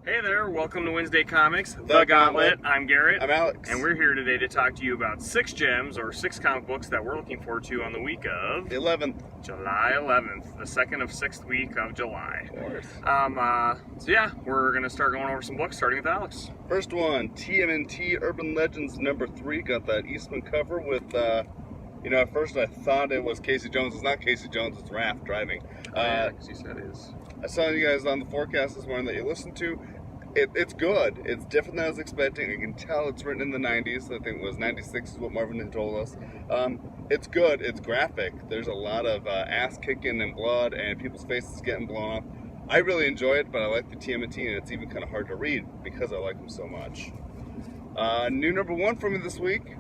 Hey there, welcome to Wednesday Comics, The Gauntlet. I'm Garrett. I'm Alex. And we're here today to talk to you about 6 gems, or 6 comic books that we're looking forward to on the week of... 11th. July 11th, the second of 6th week of July. Of course. So yeah, we're going to start going over some books, starting with Alex. First one, TMNT Urban Legends #3. Got that Eastman cover with, at first I thought it was Casey Jones. It's not Casey Jones, it's Raph driving. Yeah, because you said it is. I saw you guys on the forecast this morning that you listened to. It's good. It's different than I was expecting. You can tell it's written in the 90s. I think it was 96 is what Marvin had told us. It's good. It's graphic. There's a lot of ass kicking and blood and people's faces getting blown off. I really enjoy it, but I like the TMNT, and it's even kind of hard to read because I like them so much. New #1 for me this week.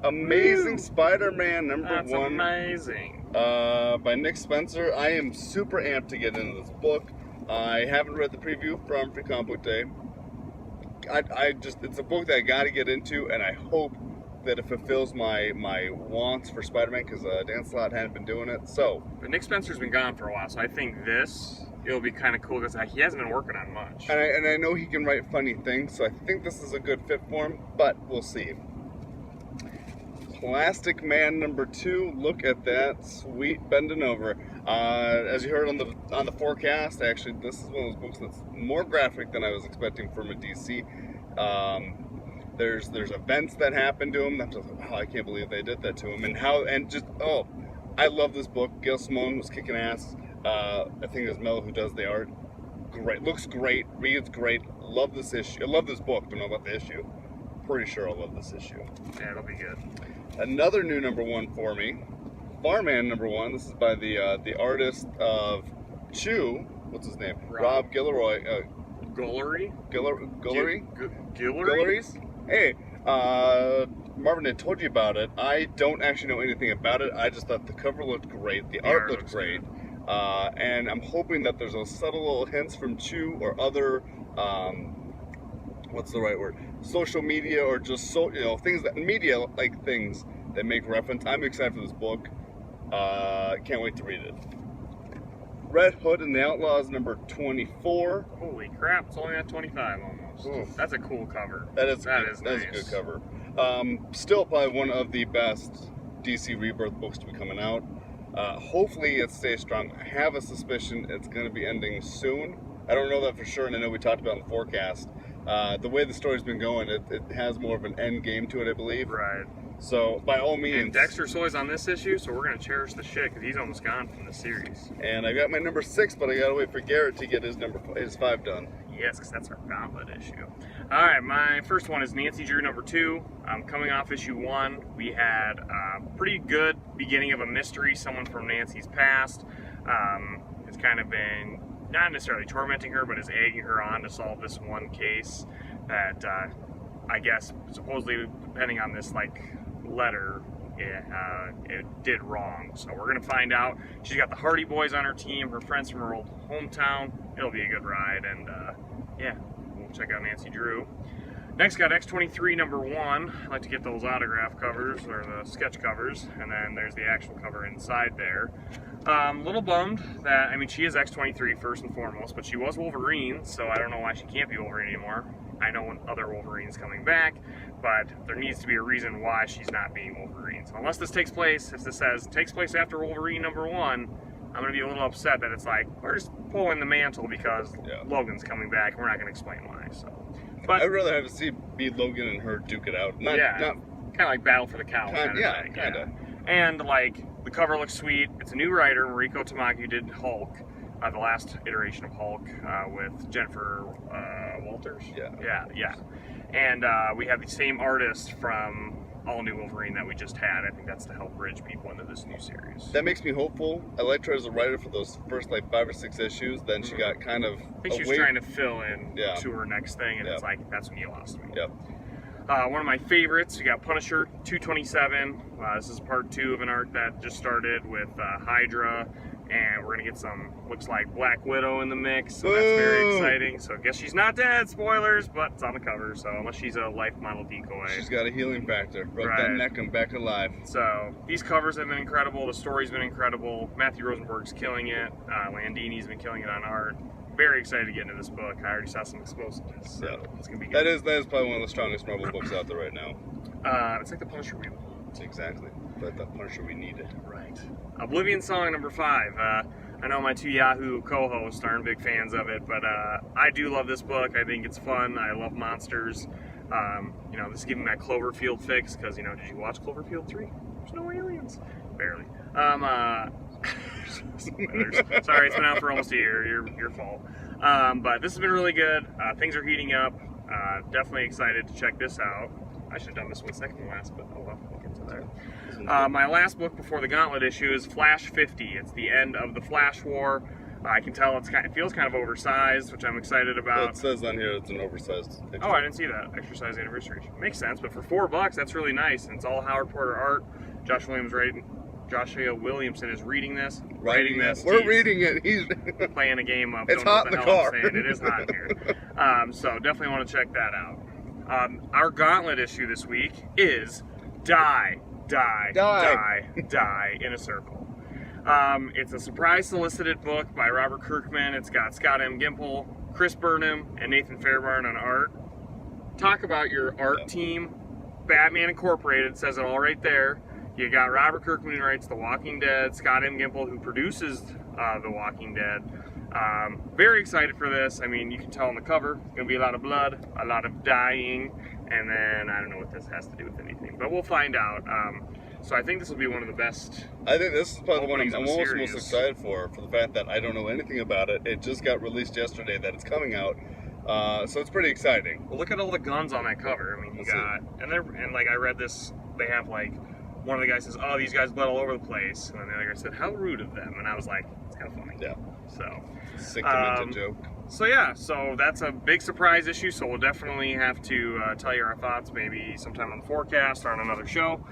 Amazing SpiderMan #1. That's amazing. By Nick Spencer. I am super amped to get into this book. I haven't read the preview from Free Comic Book Day. It's a book that I got to get into, and I hope that it fulfills my wants for Spider-Man, because Dan Slott hadn't been doing it. So, but Nick Spencer's been gone for a while, so I think it'll be kind of cool because he hasn't been working on much. And I know he can write funny things, so I think this is a good fit for him, but we'll see. Plastic Man #2. Look at that sweet bending over. As you heard on the forecast, actually, this is one of those books that's more graphic than I was expecting from a DC. There's events that happen to him. I'm just like, wow, I can't believe they did that to him. I love this book. Gail Simone was kicking ass. I think it's Mel who does the art. Great, looks great, reads great. Love this issue. I love this book. Don't know about the issue. Pretty sure I'll love this issue. Yeah, it'll be good. Another new #1 for me, Farman #1. This is by the artist of Chew. What's his name? Rob Guillory. Guillory? Guillory's? Hey, Marvin had told you about it. I don't actually know anything about it. I just thought the cover looked great. The art looked great. And I'm hoping that there's a subtle little hints from Chew or other, what's the right word? Social media, or just things that media-like things that make reference. I'm excited for this book. Can't wait to read it. Red Hood and the Outlaws #24. Holy crap! It's only at 25 almost. Oof. That's a cool cover. That is nice. a good cover. Still probably one of the best DC Rebirth books to be coming out. Hopefully it stays strong. I have a suspicion it's going to be ending soon. I don't know that for sure, and I know we talked about it in the forecast. The way the story's been going, it has more of an end game to it, I believe. Right. So, by all means... And Dexter's always on this issue, so we're going to cherish the shit, because he's almost gone from the series. And I got my #6, but I got to wait for Garrett to get his 5 done. Yes, because that's our Gauntlet issue. Alright, my first one is Nancy Drew #2. Coming off issue 1, we had a pretty good beginning of a mystery. Someone from Nancy's past has kind of been, not necessarily tormenting her, but is egging her on to solve this one case that I guess supposedly, depending on this letter, it did wrong. So we're gonna find out. She's got the Hardy Boys on her team, her friends from her old hometown. It'll be a good ride, and yeah, we'll check out Nancy Drew. Next, got X-23 #1. I like to get those autograph covers, or the sketch covers, and then there's the actual cover inside there. Little bummed that, she is X-23 first and foremost, but she was Wolverine, so I don't know why she can't be Wolverine anymore. I know when other Wolverine's coming back, but there needs to be a reason why she's not being Wolverine. So unless this takes place, if this says takes place after Wolverine #1, I'm going to be a little upset that it's like, we're just pulling the mantle because Logan's coming back, and we're not going to explain why. So, but I'd rather have to be Logan and her duke it out. Not kind of like Battle for the Cowl. Kind of. And the cover looks sweet. It's a new writer, Mariko Tamaki, did Hulk, the last iteration of Hulk with Jennifer Walters. Yeah. And we have the same artist from All New Wolverine that we just had. I think that's to help bridge people into this new series. That makes me hopeful. I liked her as a writer for those first 5 or 6 issues. Then she got kind of. I think she was trying to fill in to her next thing, and it's like, that's when you lost me. Yep. One of my favorites, we got Punisher 227. This is part 2 of an arc that just started with Hydra, and we're going to get some, looks like Black Widow in the mix, so that's very exciting. So I guess she's not dead, spoilers, but it's on the cover, so unless she's a life model decoy. She's got a healing factor. Broke that neck and back alive. So these covers have been incredible, the story's been incredible, Matthew Rosenberg's killing it, Landini's been killing it on art. very excited to get into this book. I already saw some explosives, so Yeah. it's gonna be good. That is probably one of the strongest Marvel books out there right now. It's like the Punisher we want. Exactly. But the Punisher we needed. Right. Libyan Song number 5. I know my 2 Yahoo co-hosts aren't big fans of it, but I do love this book. I think it's fun. I love monsters. You know, this is giving me my Cloverfield fix because, you know, did you watch Cloverfield 3? There's no aliens. Barely. Sorry, it's been out for almost a year. Your fault. But this has been really good. Things are heating up. Definitely excited to check this out. I should have done this one second to last, but oh well, we'll get to that. My last book before the Gauntlet issue is Flash 50. It's the end of the Flash War. I can tell it feels kind of oversized, which I'm excited about. It says on here it's an oversized picture. Oh, I didn't see that. Exercise anniversary. Makes sense, but for $4, that's really nice. And it's all Howard Porter art. Joshua Williamson is reading this. Writing this. We're reading it. He's playing a game of. It's don't hot know in what the hell I'm car. saying. It is hot here. So definitely want to check that out. Our Gauntlet issue this week is Die in a Circle. It's a surprise solicited book by Robert Kirkman. It's got Scott M. Gimple, Chris Burnham, and Nathan Fairbairn on art. Talk about your art team. Batman Incorporated says it all right there. You got Robert Kirkman who writes The Walking Dead, Scott M. Gimple who produces The Walking Dead. Very excited for this. I mean, you can tell on the cover, it's going to be a lot of blood, a lot of dying, and then I don't know what this has to do with anything, but we'll find out. So I think this will be one of the best. I think this is probably the one I'm almost series. most excited for the fact that I don't know anything about it. It just got released yesterday that it's coming out, so it's pretty exciting. Well, look at all the guns on that cover. I mean, you got, and like I read this, they have like, one of the guys says, oh, these guys bled all over the place, and then the other guy said, how rude of them, and I was like, it's kind of funny. Yeah. So. Sick demented joke. So yeah, so that's a big surprise issue, so we'll definitely have to tell you our thoughts maybe sometime on the forecast or on another show.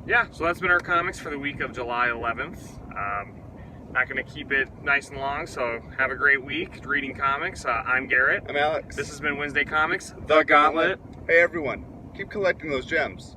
Yeah, so that's been our comics for the week of July 11th. Not going to keep it nice and long, so have a great week reading comics. I'm Garrett. I'm Alex. This has been Wednesday Comics, The Gauntlet. Hey everyone, keep collecting those gems.